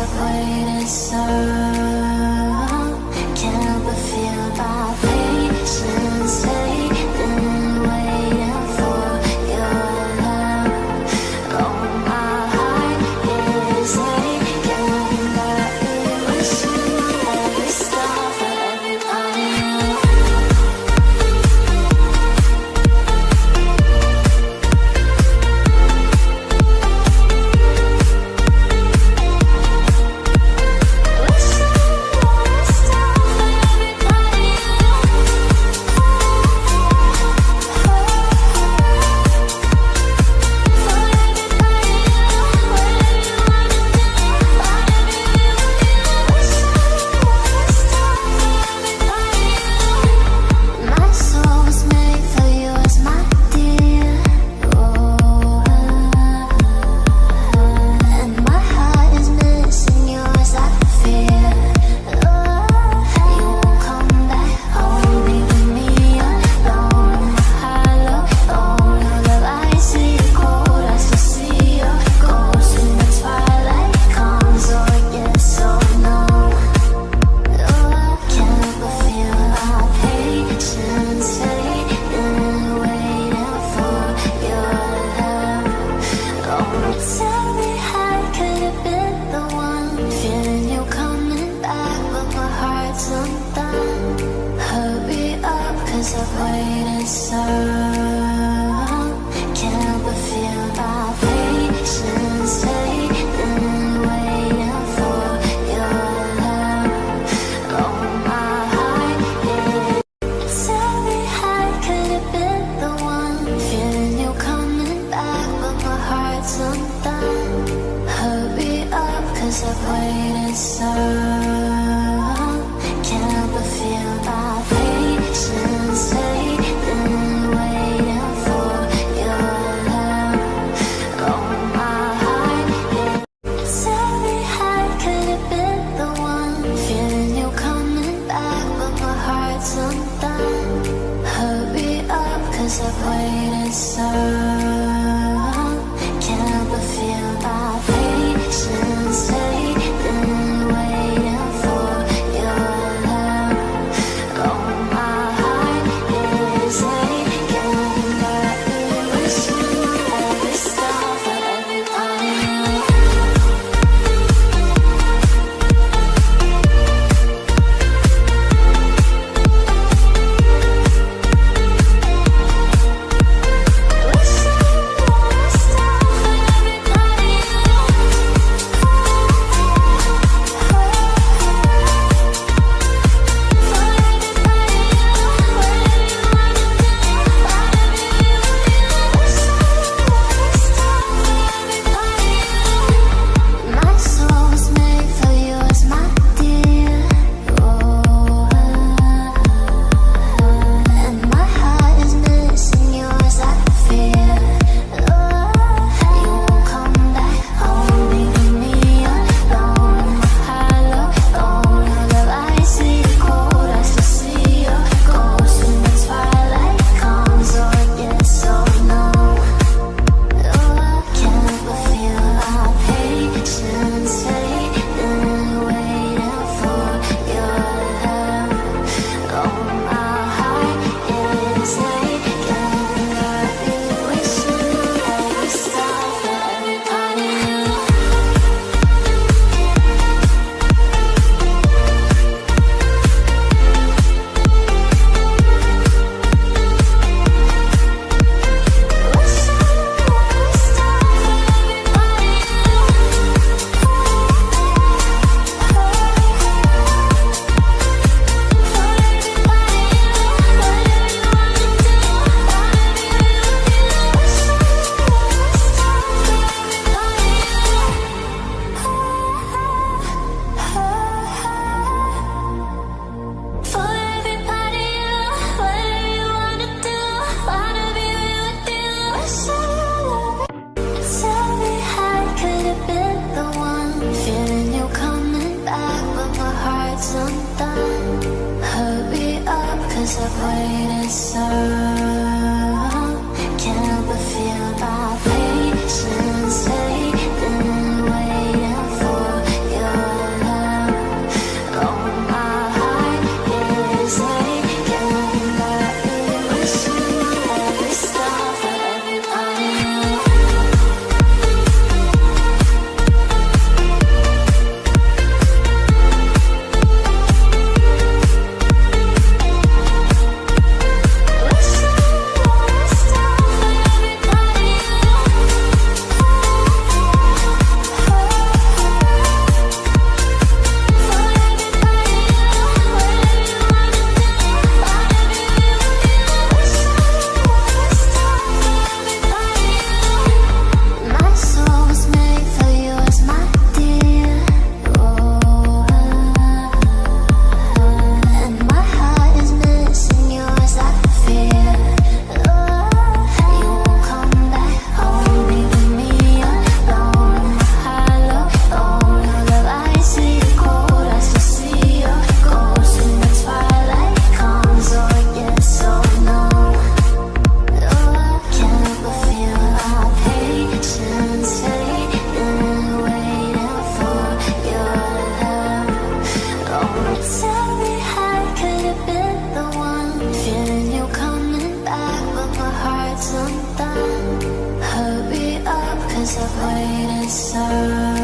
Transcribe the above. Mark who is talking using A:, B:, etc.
A: I've waited so can't but feel my patience fading, waiting for your love. Oh, my heart is aching, but it wishing every star for everybody else. I've waited so can't but feel my patience fading, waiting for your love. Oh, my heart is tell me how could it been the one, feeling you coming back but my heart's undone. Hurry up 'cause I've waited so can't but feel my patience fading, waiting for your love. Oh, my heart tell me how could it been the one, feeling you coming back but my heart's undone. Hurry up 'cause I've waited so can't but feel my patience fading, waiting for your love. Oh, my heart is aching, but it wishing every star for everybody else. Wishing waited so